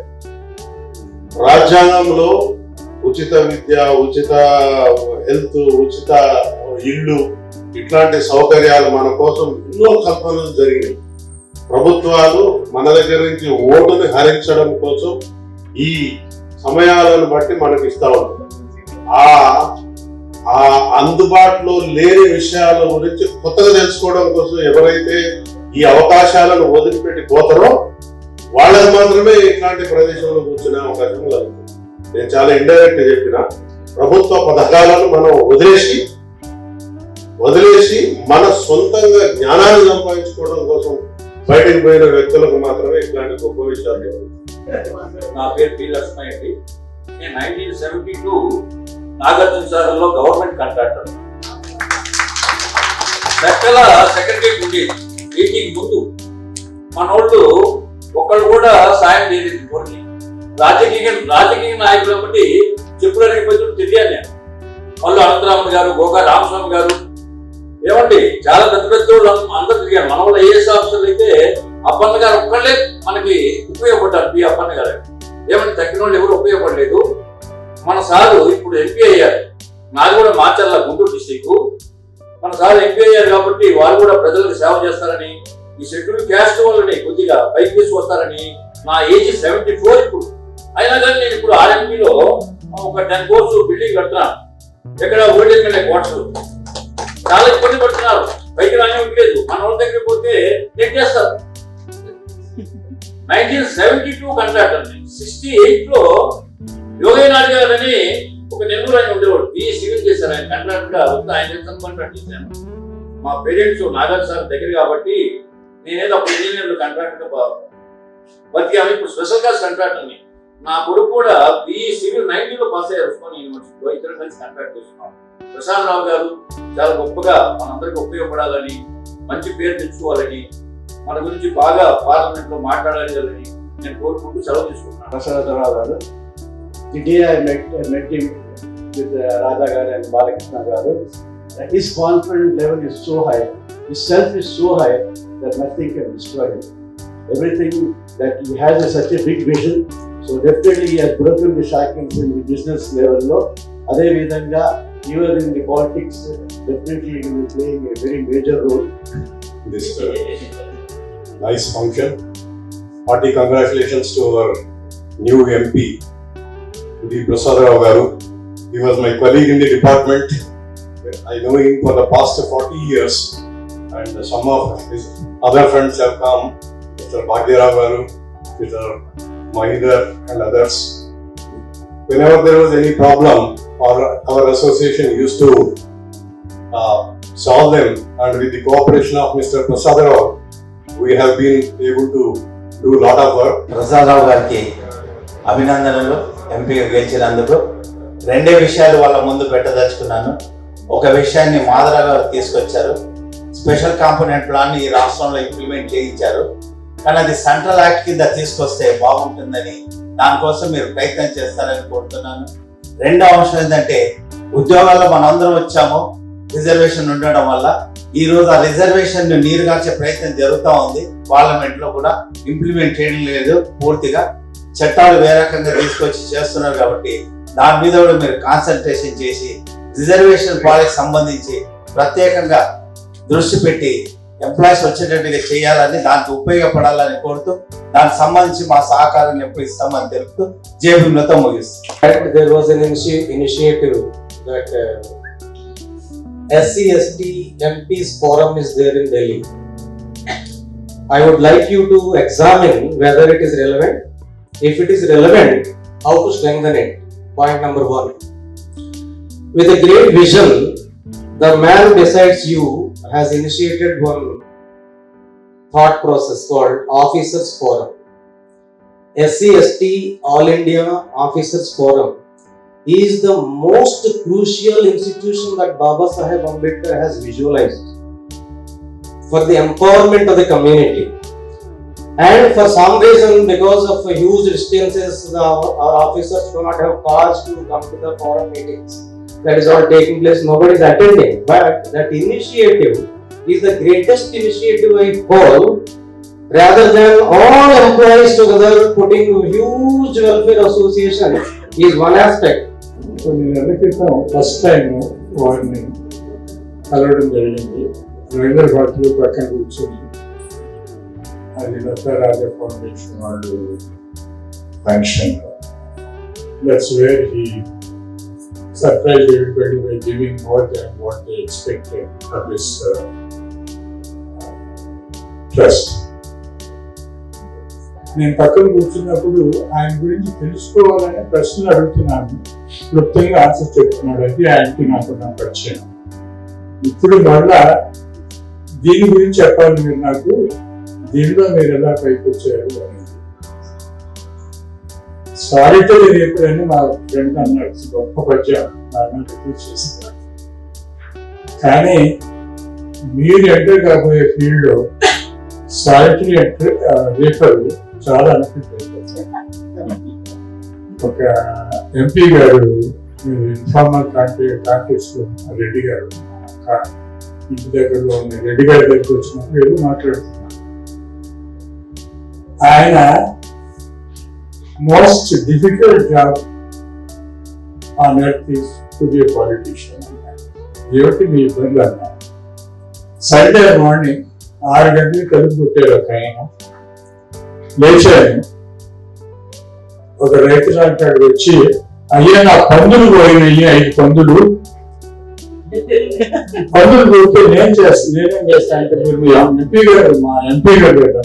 రాజ్యాంగంలో ఉచిత విద్య, ఉచిత హెల్త్, ఉచిత ఇల్లు ఇట్లాంటి సౌకర్యాలు మన కోసం ఎన్నో కల్పనలు జరిగినాయి. ప్రభుత్వాలు మన దగ్గర నుంచి ఓటుని హరించడం కోసం ఈ సమయాలను బట్టి మనకి ఇస్తా ఉంటారు. ఆ అందుబాటులో లేని విషయాల గురించి కొత్తగా తెలుసుకోవడం కోసం ఎవరైతే ఈ అవకాశాలను వదిలిపెట్టి పోతారో వాళ్ళకి మాత్రమే ఇట్లాంటి ప్రదేశంలో కూర్చునే అవకాశం కలుగుతుంది. నేను చాలా ఇండైరెక్ట్ చెప్పిన, ప్రభుత్వ పథకాలను మనం వదిలేసి మన సొంతంగా జ్ఞానాన్ని సంపాదించుకోవడం కోసం బయటకు పోయిన వ్యక్తులకు మాత్రమే ఇట్లాంటి గొప్ప విషయాలు. నా పేరు పి లక్ష్మణ్ అండి. నేను 1972 నాగార్జున సాగర్లో గవర్నమెంట్ కాంట్రాక్టర్. చక్కల సెక్రటరీ ఉండేది. మీటింగ్ ముందు మనోళ్ళు ఒకళ్ళు కూడా సాయం చేయలేదు. కోరికి రాజకీయ నాయకులు బట్టి చెప్పులకి పోయి తెలియాలి నేను. వాళ్ళు అనంతరామన్ గారు, గోగా రామస్వామి గారు, ఏమండి చాలా పెద్ద పెద్ద వాళ్ళు అందరూ తిరిగారు. మన వాళ్ళు ఐఏఎస్ ఆఫీసర్లు అయితే అప్పన్న గారు ఒక్కళ్ళే మనకి ఉపయోగపడ్డారు. పి అప్పన్న గారు ఏమంటే తగ్గిన వాళ్ళు ఎవరు ఉపయోగపడలేదు. మన సారు ఇప్పుడు ఎంపీ అయ్యారు. నాది కూడా మాచర్ల గుంటూరు డిస్టిక్. మన సార్ ఎంపీ అయ్యారు కాబట్టి వారు కూడా ప్రజలకు సేవ చేస్తారని, ఈ షెడ్యూల్ క్యాస్ట్ వాళ్ళని కొద్దిగా పైకి తీసుకొస్తారని. నా ఏజ్ 74 ఇప్పుడు. అయినా కానీ నేను ఇప్పుడు ఆర్ఎంపీలో ఒక 10 కోర్సు బిల్డింగ్ కడుతున్నాను. ఇక్కడ ఓల్డ్ ఎమ్మెల్యే క్వార్టర్స్ చాలా ఇబ్బంది పడుతున్నారు. బయట రానివ్వట్లేదు. మన వాళ్ళ దగ్గర పోతే చెక్ చేస్తారు. 1972 కాంట్రాక్ట్ అండి. 68లో యోగయ్య నాయుడు గారని ఒక నెల్లూరు ఆయన ఉండేవాడు. బిఏ సివిల్ చేశారు. ఆయన కాంట్రాక్ట్ గా ఆయన కాంట్రాక్ట్ చేశాను. మా పేరెంట్స్ నాగార్జున సార్ దగ్గర కాబట్టి నేనేదో ఒక ఇంజనీర్లు కాంట్రాక్ట్ గా బతికాము. ఇప్పుడు స్పెషల్ క్లాస్ కాంట్రాక్ట్ అని. నా కొడుకు కూడా బిఏ సివిల్ 90లో పాస్ అయ్యారు ఉస్మానియా యూనివర్సిటీలో. ఇద్దరు కలిసి కాంట్రాక్ట్ చేస్తున్నాం. ప్రసాద్ రావు గారు చాలా గొప్పగా మనందరికీ ఉపయోగపడాలని, మంచి పేరు తెచ్చుకోవాలని, మన గురించి బాగా పార్లమెంట్ లో మాట్లాడాలని నేను కోరుకుంటూ సెలవు తీసుకుంటున్నాను. ప్రసాదరావు గారు, the day I met him with Raja garu and Balakrishna garu, his confidence level is so high, his self is so high that nothing can destroy him. Everything that he has is such a big vision, so definitely he has broken the shackles in the business level lo. Ade vidhanga even in the politics, definitely he will be playing a very major role. This nice function. Hearty congratulations to our new MP, D. Prasad Rao garu. He was my colleague in the department. I know him for the past 40 years, and some of his other friends have come, Mr. Bhagyarao garu, Mr. Mahidar and others. Whenever there was any problem, our association used to solve them, and with the cooperation of Mr. Prasad Rao, we have been able to do a lot of work. Prasadarao గారికి అభినందనలు ఎంపీగా గెలిచినందుకు. రెండే విషయాలు వాళ్ళ ముందు పెట్టదలుచుకున్నాను. ఒక విషయాన్ని మాధవ గారు తీసుకొచ్చారు. స్పెషల్ కాంపోనెంట్ ప్లాన్ ఈ రాష్ట్రంలో ఇంప్లిమెంట్ చేయించారు. కానీ అది సెంట్రల్ యాక్ట్ కింద తీసుకొస్తే బాగుంటుందని, దానికోసం మీరు ప్రయత్నం చేస్తారని కోరుతున్నాను. రెండో అంశం ఏంటంటే, ఉద్యోగాల్లో మనందరం వచ్చాము రిజర్వేషన్ ఉండడం వల్ల. ఈ రోజు ఆ రిజర్వేషన్ నీరుగార్చే ప్రయత్నం జరుగుతూ ఉంది. పార్లమెంట్ లో కూడా ఇంప్లిమెంట్ చేయడం లేదు పూర్తిగా. చట్టాలు వేరే రకంగా తీసుకొచ్చి చేస్తున్నారు కాబట్టి దాని మీద కూడా మీరు కాన్సన్ట్రేషన్ చేసి రిజర్వేషన్ పాలసీకి సంబంధించి ప్రత్యేకంగా దృష్టి పెట్టి ఎంప్లాయీస్ వచ్చేటట్టుగా చేయాలని, దానికి ఉపయోగపడాలని కోరుతూ, దానికి సంబంధించి మా సహకారం ఎప్పుడు ఇస్తామని తెలుపుతూ జేబీలతో ముగిస్తాం. There was an initiative that SC/ST MPs forum is there in Delhi. I would like you to examine whether it is relevant. If it is relevant, how to strengthen it. Point number 1. With a great vision, the man besides you has initiated one thought process called Officers Forum. SC/ST All India Officers Forum is the most crucial institution that Baba Saheb Ambedkar has visualized for the empowerment of the community. And for some reason, because of huge distances, our officers do not have cars to come to the forum meetings. That is all taking place, nobody is attending. But that initiative is the greatest initiative I hold, rather than all employees together putting huge welfare association is one aspect. So, నేను క్రితం first time వాడిని కలవడం జరిగింది. రవీంద్ర భారతిలో పక్కన కూర్చొని అది దత్తా రాజా foundation వాళ్ళు function. That's where he surprised everybody by giving more than what they expected of this trust. నేను పక్కన కూర్చున్నప్పుడు ఆయన గురించి తెలుసుకోవాలనే ప్రశ్నలు అడుగుతున్నాను. క్లుప్తంగా ఆన్సర్ చెప్తున్నాడు. అది ఆయనకి నాకు పరిచయం. ఇప్పుడు మళ్ళా దీని గురించి చెప్పాలి మీరు నాకు, దీనిలో మీరు ఎలా పైకి వచ్చారు అనేది. సారీతో నేను ఎప్పుడైనా మా ఫ్రెండ్ అన్నాడు, గొప్ప పద్యం రిపీట్ చేస్తున్నారు. కానీ మీరు ఎంటర్ కాబోయే ఫీల్డ్ లో సాలిటరీ రేఫర్ చాలా అనిపించారు. ఒక ఎంపీ గారు ఇన్ఫార్మల్ కాంటాక్ట్స్ రెడ్డి గారు ఇంటి దగ్గరలో ఉన్న రెడ్డి గారి దగ్గరికి వచ్చినప్పుడు ఏదో మాట్లాడుతున్నారు. ఆయన most difficult job on earth is to be a politician. ఏమిటి మీ ఇబ్బంది అన్నా. సండే మార్నింగ్ 6 గంటలకు తలుపు కొట్టారు ఒక ఆయన. లేచాను, ఒక రైతు లాంటి వచ్చి, అయ్యా నా పందులు పోయినాయి 5 పందులు పోతే నేనేం చేస్తా అంటే మీరు మా ఎంపీ గారు కదా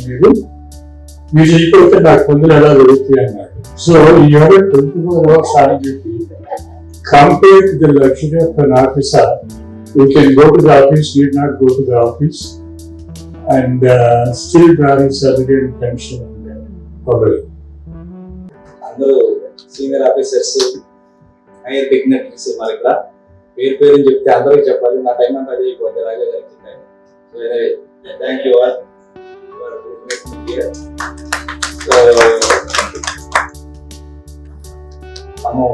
మీరు చేయకపోతే నాకు పందులు ఎలా దొరుకుతాయి అన్నారు. సో ఈ 24 hours అని చెప్పి compare to the luxury of an officer, you can go to the office, need not go to the office and still drawing salary and pension probably. అందరూ సీనియర్ ఆఫీసర్స్, హైయర్ డిగ్నిటరీస్ మరి ఇక్కడ పేరు చెప్తే అందరికీ చెప్పాలి. నా టైం అంతా అదే అయిపోతుంది రాజా గారికి. So anyway thank you all. మనం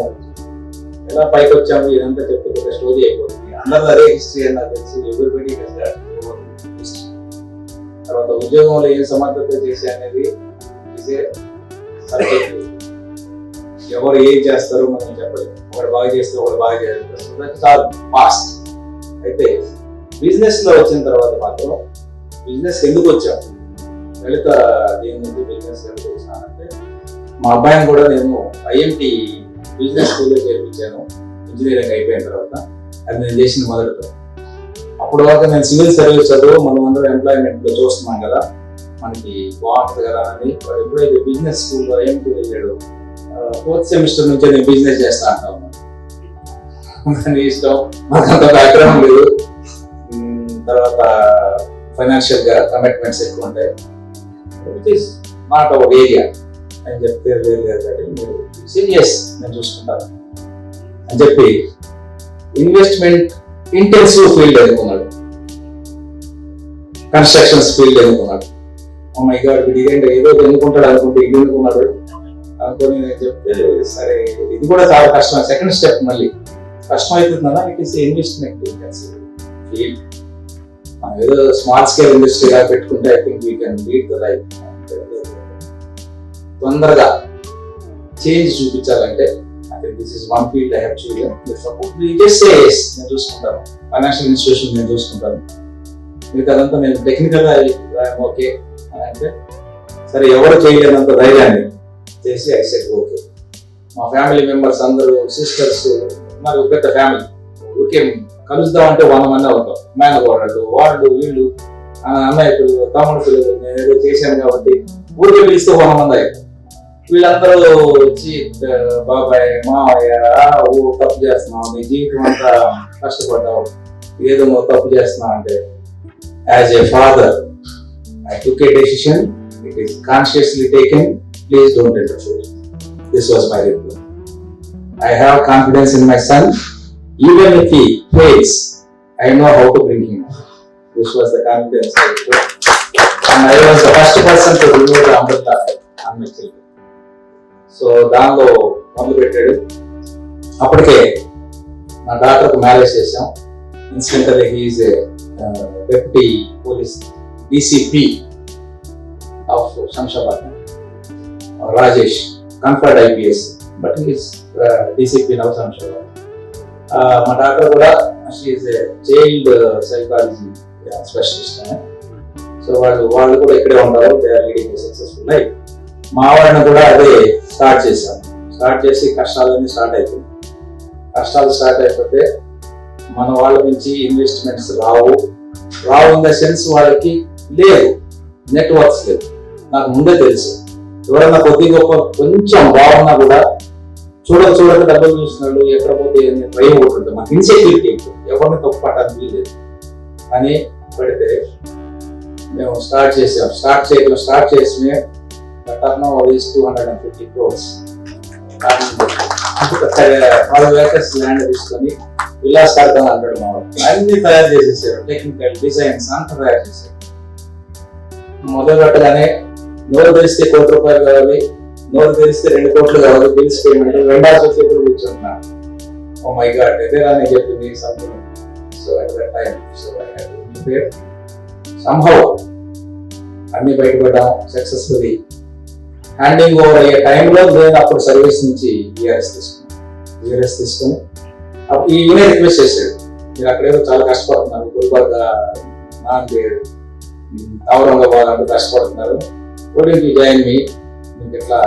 ఎలా పైకి వచ్చాము ఇదంతా చెప్తే ఒక స్టోరీ అయిపోతుంది. అందరూ అదే హిస్టరీ అని నాకు తెలిసి ఎవరిబడి తర్వాత ఉద్యోగంలో ఏం సమర్థత చేసి అనేది ఎవరు ఏం చేస్తారో మనం చెప్పలేదు. ఒకటి బాగా చేస్తే ఒకటి బాగా చేస్తారు, చాలా ఫాస్ట్. అయితే బిజినెస్ లో వచ్చిన తర్వాత మాత్రం బిజినెస్ ఎందుకు వచ్చాము, లలిత దేని నుంచి బిజినెస్ ఎందుకు వచ్చానంటే మా అబ్బాయిని కూడా నేను ఐఎంటి బిజినెస్ స్కూల్లో చేర్పించాను ఇంజనీరింగ్ అయిపోయిన తర్వాత. అది నేను చేసిన మొదటితో. అప్పుడు వరకు నేను సివిల్ సర్వీస్ చదువు మనం అందరూ ఎంప్లాయ్మెంట్ లో చూస్తున్నాం కదా, మనకి బాగుంటుంది కదా అని. ఎప్పుడైతే బిజినెస్ స్కూల్లో ఐఎంటి వెళ్ళాడు, 4th సెమిస్టర్ నుంచే నేను బిజినెస్ చేస్తా అంటా ఉన్నాను. ఇష్టం, నాకు అంత బ్యాక్గ్రౌండ్ లేదు. తర్వాత ఫైనాన్షియల్ గా కమిట్మెంట్స్ ఎక్కువ ఉంటాయి, which is not our area అని చెప్తే మీరు సీరియస్ నేను చూసుకుంటాను అని చెప్పి ఇన్వెస్ట్మెంట్ ఇంటెన్సివ్ ఫీల్డ్ ఎన్నుకున్నాడు, కన్స్ట్రక్షన్స్ ఫీల్డ్ ఎన్నుకున్నాడు. ఓ మై గాడ్ వీడు ఏదో ఎన్నుకుంటాడు అనుకుంటే ఇది ఎన్నుకున్నాడు అనుకుని నేను చెప్తే సరే ఇది కూడా చాలా కష్టం. సెకండ్ స్టెప్ మళ్ళీ కష్టం అవుతుందా, it is investment intensive field. మనం ఏదో స్మాల్ స్కేల్ ఇండస్ట్రీగా పెట్టుకుంటే I think we can lead the life. తొందరగా చేంజ్ చూపించాలంటే this is one field I have చూడన్. Suppose we just say yes నేను చూసుకుంటాను, ఫైనాన్షియల్ ఇన్స్టిట్యూషన్ నేను చూసుకుంటాను, మీకు అదంతా నేను టెక్నికల్ గా ఓకే అంటే సరే ఎవరు చేయలేనంత ధైర్యాన్ని చేసి ఐ సెడ్ ఓకే. మా ఫ్యామిలీ మెంబర్స్ అందరూ సిస్టర్స్, మరి పెద్ద ఫ్యామిలీ, ఊరికే కలుద్దామంటే 100 మంది అవుతాం. మేనగోడలు, వాళ్ళు, వీళ్ళు, అన్నయ్యలు, తమ్ముడు పిల్లలు. నేను ఏదో చేశాను కాబట్టి ఊరికే పిలిస్తే 100 మంది అవుతాం. వీళ్ళందరూ వచ్చి బాబాయ్ మావయ్య ఓ తప్పు చేస్తున్నావు, నీ జీవితం అంతా కష్టపడ్డావు, ఏదో నువ్వు తప్పు చేస్తున్నావు అంటే as a father I took A decision, it is consciously taken, please don't interfere. This was my reply. I have confidence in my son. Even if he fails, I know how to bring him up. This was the confidence I took. And I was the first person to remove the Amrita on my children. So, దానిలో మొదలు పెట్టాడు. అప్పటికే నా డాక్టర్కు marriage చేశాం. Incidentally he is a deputy police DCP of Shamshabad, Rajesh, conferred IPS. But he is DCP now Samshavar. My daughter కూడా she is a child psychology specialist. So వాళ్ళు కూడా ఇక్కడే ఉంటారు. They are leading a successful life. మా వాడిని కూడా అదే start చేసి కష్టాలన్నీ స్టార్ట్ అయిపోయింది. కష్టాలు స్టార్ట్ అయిపోతే మన వాళ్ళ నుంచి investments Rao in the sense వాళ్ళకి లేదు, నెట్వర్క్స్ లేదు. నాకు ముందే తెలుసు ఎవరన్నా కొద్ది గొప్ప కొంచెం బాగున్నా కూడా చూడక డబ్బులు చూస్తున్నాడు, ఎక్కడ పోతే భయం ఉంటుంది, మాకు ఇన్సెక్యూరిటీ ఉంటుంది, ఎవరిని తప్పు పట్టడానికి లేదు అని పెడితే మేము స్టార్ట్ చేసి turn over is 250 crores. 12 acres land తీసుకొని విలాస్ కడతాం అంటాడు మా వాళ్ళు. అన్ని తయారు చేసేసారు, టెక్నికల్ డిజైన్స్ అంతా తయారు చేశారు. మొదలు పెట్టగానే నోరు తెరిస్తే ₹1 కోటి కావాలి, నోరు తెరిస్తే 2 కోట్లు కావాలి, బిల్స్ పేమెంట్ వెండాల్సి వచ్చి ఎప్పుడు కూర్చుంటున్నాను. ఓ మై గాడ్ ఎదేనా నేను చెప్పింది something. So at that time సంభవ్ అన్ని బయటపడ్డాం సక్సెస్ఫుల్లీ. హ్యాండింగ్ ఓవర్ అయ్యే టైంలో నేను అప్పుడు సర్వీస్ నుంచి ERS తీసుకున్నాను. యూఎస్ తీసుకొని ఈయనే రిక్వెస్ట్ చేశాడు, మీరు అక్కడేదో చాలా కష్టపడుతున్నారు, గుల్బర్గ ఔరంగాబాద్ అంటూ కష్టపడుతున్నారు, జాయిన్ మీ, మీకు ఎట్లా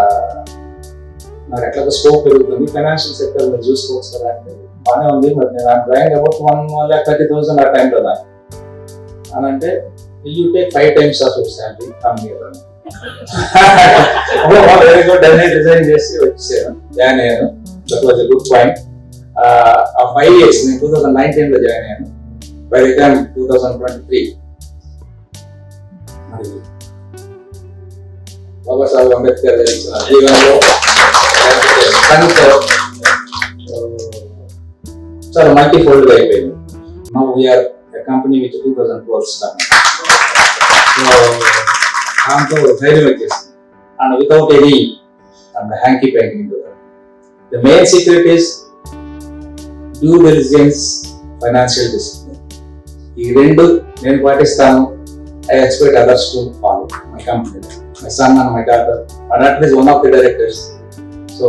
నాకు ఎట్లా స్కోప్ పెరుగుతుంది, ఫైనాన్షియల్ సెక్టర్ మీరు చూసుకోవచ్చు కదా అంటే బాగానే ఉంది, మరి నేను జాయిన్ అబౌట్ 1,30,000 ఆ టైంలో నాకు అని అంటే you take 5 times of your salary company very good అని రిజైన్ చేసి వచ్చేసాను, జాయిన్ అయ్యాను. That was a good point. ఆ 5 years నేను 2019 లో జాయిన్ అయ్యాను. బై ది టైమ్ 2023 మరి బాబాసాహెబ్ అంబేద్కర్ ధరించిన జీవనంలో చాలా మల్టీఫోల్డ్ గా అయిపోయింది. Now we are company with 2,000 crores దాంతో ధైర్యం వచ్చేసింది. And without any hanky panky. The main secret is due diligence, financial discipline. ఈ రెండు నేను పాటిస్తాను. I expect others to follow my company. My son and my daughter, my daughter is one of the directors. So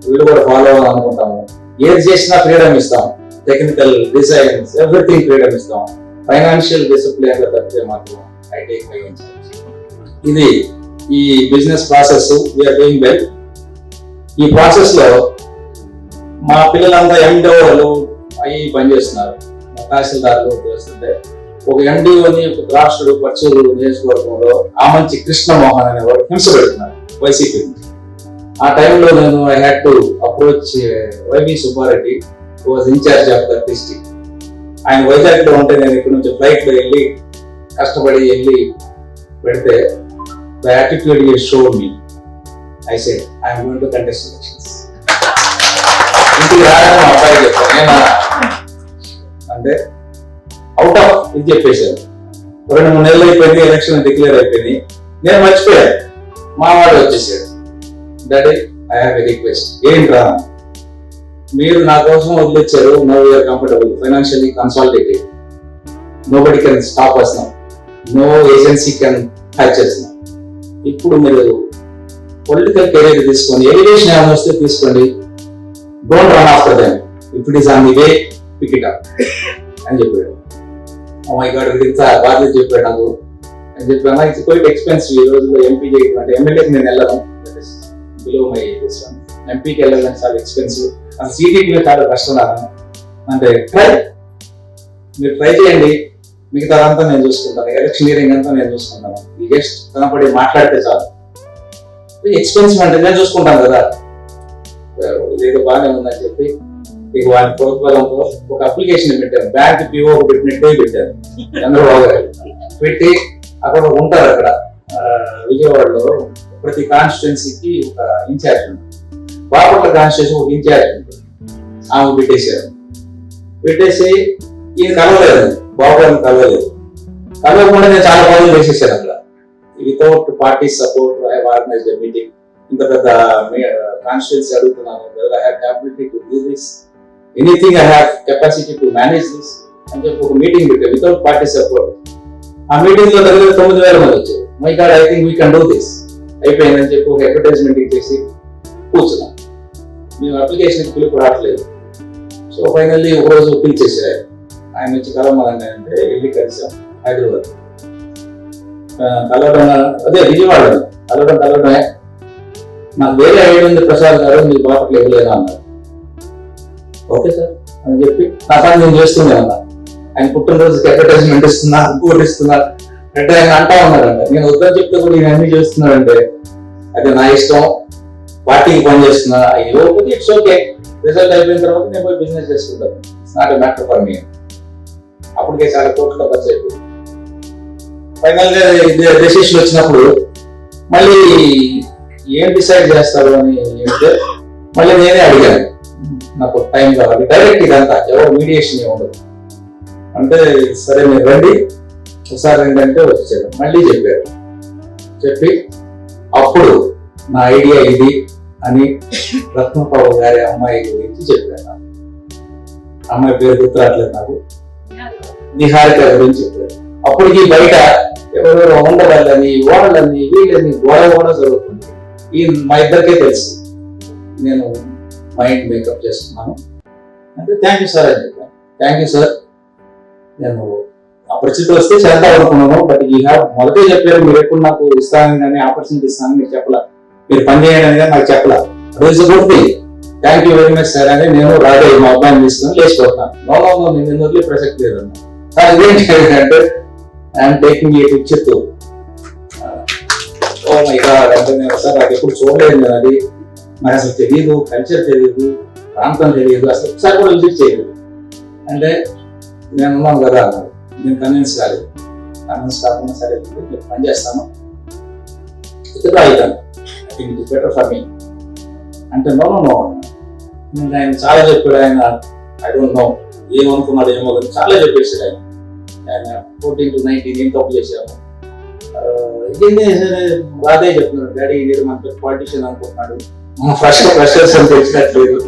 వీళ్ళు కూడా follow అవ్వాలనుకుంటాము. ఏది చేసినా freedom ఇస్తాం, technical designs everything freedom ఇస్తాం. ఫైనాన్షియల్ డిసిప్లిన్ తప్పితే మాత్రం I take my own charge. ఇది ఈ business process we're doing well. ఈ ప్రాసెస్ లో మా పిల్లలంతా ఎండోలు అవి పనిచేస్తున్నారు, తహసీల్దార్లు చేస్తుంటే ఒక ఎండిఓని ఒక రాష్ట్రుడు పచ్చూరు నియోజకవర్గంలో ఆమంచి కృష్ణమోహన్ అనేవాడు హింస పెడుతున్నారు వైసీపీ. ఆ టైంలో నేను I had to approach YV Subba Reddy, who was incharge of that district. ఆయన వైజాగ్ లో ఉంటే నేను ఇక్కడ నుంచి ఫ్లైట్ లో వెళ్ళి కష్టపడి వెళ్ళి పెడితే the attitude he showed me, I said I am going to contest elections. ఇంటికి రాగానే మా అబ్బాయి చెప్పాను, నేను అంటే అవుట్ ఆఫ్ ఇది చెప్పేశాను. 2-3 నెలలు అయిపోయింది, ఎలక్షన్ డిక్లేర్ అయిపోయింది, నేను మర్చిపోయాను. మా వాడు వచ్చేసాడు, daddy I have a request. ఏంట్రా, మీరు నా కోసం వదిలిచ్చారు, now you are comfortable, financially consolidated, nobody can stop us now, no agency can touch us now. ఇప్పుడు మీరు పొలిటికల్ కెరీర్ తీసుకొని ఎలివేషన్ ఏమైనా వస్తే తీసుకోండి, don't run after them, if it is on the way pick it up అని చెప్పాడు. ఓ my God, ఇంత బాధ్యత చెప్పాడు నాకు అని చెప్పాను. It's quite expensive. ఈ రోజుల్లో ఎంపీ అంటే ఎమ్మెల్యేకి నేను వెళ్ళను, బిలో మై ఎంపీకి వెళ్ళాలని చాలా ఎక్స్పెన్సివ్. సీటీకి చాలా కష్టం నాకు. అంటే మీరు ట్రై చేయండి, మిగతా అంతా నేను చూసుకుంటాను, ఎలక్షనీరింగ్ అంతా నేను చూసుకుంటాను. ఈ జస్ట్ కనపడి మాట్లాడితే చాలు. ఎక్స్పెన్సివ్ అంటే నేను చూసుకుంటాను కదా, ఇదేదో బాగానే ఉందని చెప్పి ఇక వాటి ప్రోత్సాహంతో ఒక అప్లికేషన్ పెట్టారు. బ్యాంక్ పిఓ పెట్టినట్టే పెట్టారు చంద్రబాబు గారు. పెట్టి అక్కడ ఉంటారు, అక్కడ విజయవాడలో ప్రతి కాన్స్టిట్యున్సీకి ఒక ఇన్ఛార్జ్ ఉంటుంది. బాపట్ల కాన్స్టిట్యున్సీ ఒక ఇన్ఛార్జ్ ఉంటుంది, ఆమె పెట్టేశారు. పెట్టేసి ఈయన కలవలేదు, బాబు గారిని కలవలేదు. కలవకుండా నేను చాలా పనులు చేసేసాను అక్కడ. Without party support I organised a meeting. ఇంత పెద్ద కాన్స్టిట్యున్సీ అడుగుతున్నాను, I have capability to do this, anything I have capacity to manage this అని చెప్పి ఒక మీటింగ్ పెట్టారు వితౌట్ పార్టీ సపోర్ట్. ఆ మీటింగ్ లో దగ్గర 9,000 మంది వచ్చారు. My God, I think we can do this అయిపోయిందని చెప్పి ఒక అడ్వర్టైజ్మెంట్ ఇచ్చేసి కూర్చున్నాం. మేము అప్లికేషన్ పిలుపు రావట్లేదు. సో ఫైనల్లీ ఒక రోజు పిలిచేసారు. ఆయన వచ్చి కలవమని అంటే వెళ్ళి కలిసాం హైదరాబాద్. కలవడం అదే విజయవాడ కలవడమే. నాకు వేరే ఐడియా ఉంది ప్రసాద్ గారు, మీ బాపట్ల ఇవ్వలేదా అన్నారు. ఓకే సార్ అని చెప్పి నా పని నేను చేస్తూనే ఉన్నా. ఆయన పుట్టినరోజుకి అడ్వర్టైజ్మెంట్ ఇస్తున్నా, ఇంకోటి ఇస్తున్నా అంటే ఆయన అంటా ఉన్నారంట. నేను వద్దని చెప్తే కూడా ఈయన అన్ని చేస్తున్నాడంటే అది నా ఇష్టం, పార్టీకి పని చేస్తున్నా. ఇవ్వకపోతే ఇట్స్ ఓకే, రిజల్ట్ అయిపోయిన తర్వాత నేను పోయి బిజినెస్ చేసుకుంటాను. It's not a matter for me. అప్పటికే చాలా కోట్ల ఖర్చు అయిపోయింది. ఫైనల్ గా డెసిషన్ వచ్చినప్పుడు మళ్ళీ ఏం డిసైడ్ చేస్తారు అని చెప్తే మళ్ళీ నేనే అడిగాను, నాకు టైం కావాలి, డైరెక్ట్ ఇదంతా ఎవరు మీడియేషన్ ఉండదు అంటే. సరే మీరు రండి ఒకసారి ఏంటంటే వచ్చాడు. మళ్ళీ చెప్పారు. చెప్పి అప్పుడు నా ఐడియా ఇది అని రత్నపాబు గారి అమ్మాయి గురించి చెప్పాను. అమ్మాయి పేరు గుర్తురాట్లేదు నాకు, నిహారిక గురించి చెప్పారు. అప్పటికి బయట ఎవరెవరు ఉండవాళ్ళని వాళ్ళని వీళ్ళని గొడవ కూడా జరుగుతుంది. ఈ మా ఇద్దరికే తెలుసు. నేను మైండ్ మేకప్ చేసుకున్నాను. అంటే థ్యాంక్ యూ సార్ అని చెప్పాను. థ్యాంక్ యూ సార్, నేను ఆపర్చునిటీ వస్తే చేద్దాం అనుకున్నాను, బట్ ఈ హ్యావ్ మొదటే చెప్పారు మీరు ఎప్పుడు నాకు ఇస్తానని కానీ ఆపర్చునిటీ ఇస్తానని మీరు చెప్పలా, మీరు పని చేయండి అని కానీ నాకు చెప్పలా. Thank you very much sir అని నేను రాజా మా అబ్బాయిని తీసుకుని లేచిపోతున్నాను. నో నేను వదిలే ప్రసక్తి లేదన్నా. సార్ ఇదేంటి అంటే I'm taking a picture to oh my god అంటే నేను సార్ నాకు ఎప్పుడు చూడలేదు నేను, అది నాకు అసలు తెలియదు, కల్చర్ తెలియదు, ప్రాంతం తెలియదు, అసలు ఒకసారి కూడా విజిట్ చేయలేదు. అంటే నేను ఉన్నాను కదా, నేను కన్విన్స్ కాలేదు. కన్విన్స్ కాకుండా సరే నేను పని చేస్తాను, ఇతర అవుతాను, I think it is better for me అంటే నో నేను ఆయన చాలా చెప్పాడు. ఆయన ఐ డోంట్ నో ఏమనుకున్నాడు ఏమో కానీ చాలా చెప్పేసాడు ఆయన. ఆయన 14 to 19 ఏం తప్పు చేశాము. రాదే చెప్తున్నాడు, డాడీ ఇది మన పాలిటిషియన్ అనుకుంటున్నాడు, ఫస్ట్ ఫ్రెషర్స్ అని తెలిసినట్లేదు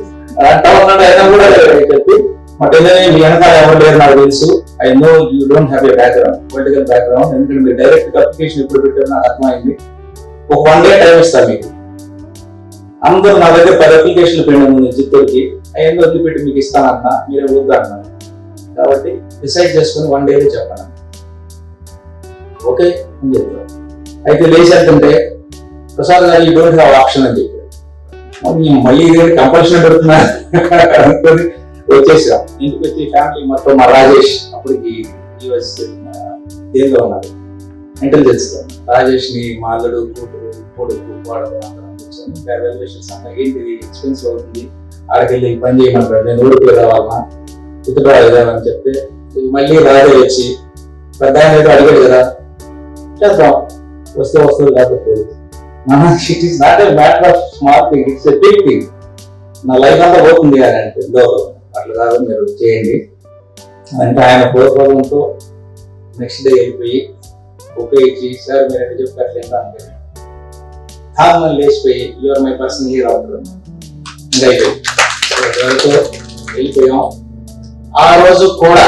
అంటా ఉన్నాడు. అయినా కూడా చెప్పి బట్ ఏదైనా మీ వెనకాల ఎవరు లేరు నాకు తెలుసు. I know you don't have a background, political background, ఎందుకంటే మీరు డైరెక్ట్ అప్లికేషన్ ఎప్పుడు పెట్టారు నాకు అర్థమైంది. ఒక 1 day టైం ఇస్తాను మీకు. అందరూ నా దగ్గర 10 అప్లికేషన్లు పెట్టాను నేను చిత్తూరుకి, అవన్నీ వదిలిపెట్టి మీకు ఇస్తానన్నా మీరే వద్దా అన్నాను. కాబట్టి డిసైడ్ చేసుకుని 1 day చెప్పాను. ఓకే అని చెప్పాను. అయితే లేచేంటే ప్రసాద్ గారు ఈ డోంట్ హ్యావ్ ఆప్షన్ అని చెప్పారు. మళ్ళీ ఇది కంపల్షన్ పెడుతున్నా అనుకొని వచ్చేసాం. ఇంటికి వచ్చి ఫ్యామిలీ మొత్తం మా రాజేష్ అప్పటికి దేనిలో ఉన్నాడు, ఇంటెలిజెన్స్ లో. రాజేష్ ని మా అల్లుడు కూతురు కొడుకు వాడకు వాల్యుయేషన్స్ అన్న ఏంటిది ఎక్స్పెన్సివ్ అవుతుంది, ఆడకెళ్ళి పని చేయమంటాడు, నేను ఊరికి రావాలన్నా ఇతరాలని చెప్తే మళ్ళీ రాజే వచ్చి పెద్ద ఆయన అయితే అడిగాడు కదా చేద్దాం, వస్తే వస్తుంది లేకపోతే it is not a matter of small thing, it's a big thing. నా లైఫ్ అంతా పోతుంది అని అంటే అట్లా కాదు మీరు చేయండి అంటే ఆయన పూర్వపదంతో నెక్స్ట్ డే వెళ్ళిపోయి ఓకే ఇచ్చి సార్ మీరు ఎట్లా చెప్తారు లేదా అంటే హార్మోన్ లేచిపోయి యువర్ మై పర్సన్ హీరో అవుతుంది. ఇంకా అయిపోయి వెళ్ళిపోయాం. ఆ రోజు కూడా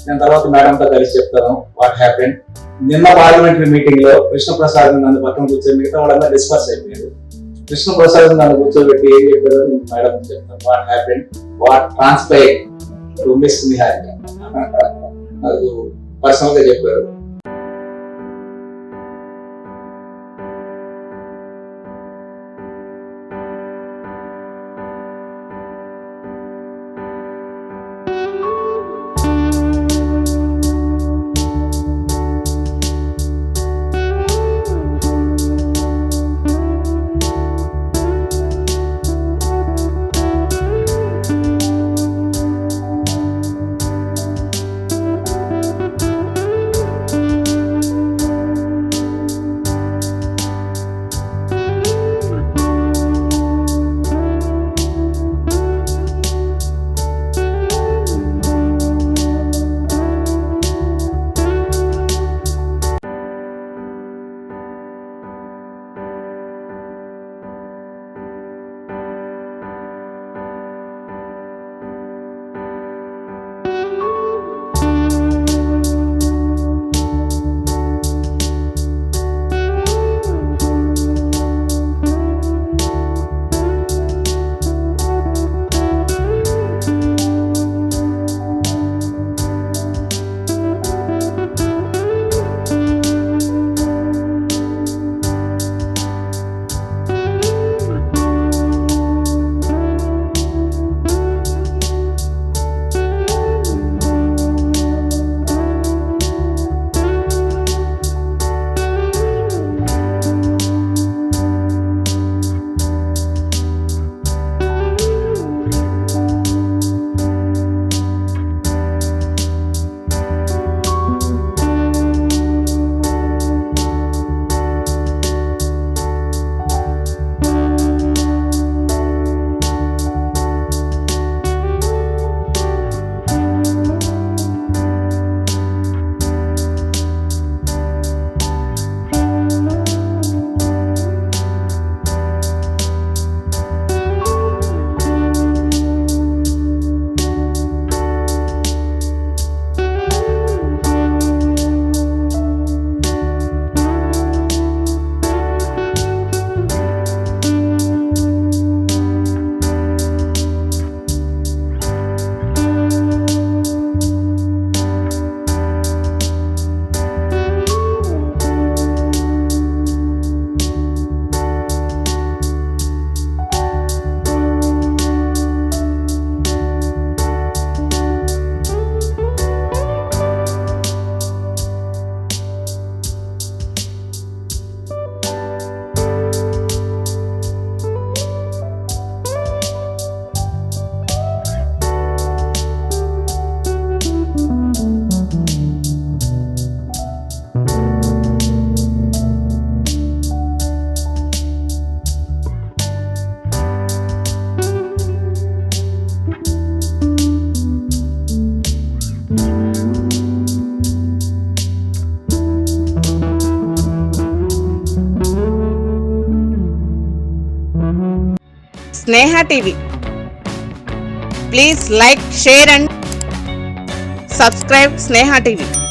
నేను తర్వాత మేడంతో కలిసి చెప్తాను వాట్ హ్యాపెండ్. నిన్న పార్లమెంటరీ మీటింగ్ లో కృష్ణప్రసాద్ నన్ను పక్కన కూర్చొని మిగతా వాళ్ళందరూ డిస్కస్ అయిపోయారు. కృష్ణప్రసాద్ నన్ను కూర్చోబెట్టి ఏం చెప్పారు మేడం చెప్తాను what happened, what transpire to miss Niharika నాకు పర్సనల్ గా చెప్పారు. Sneha TV. Please like, share and subscribe Sneha TV.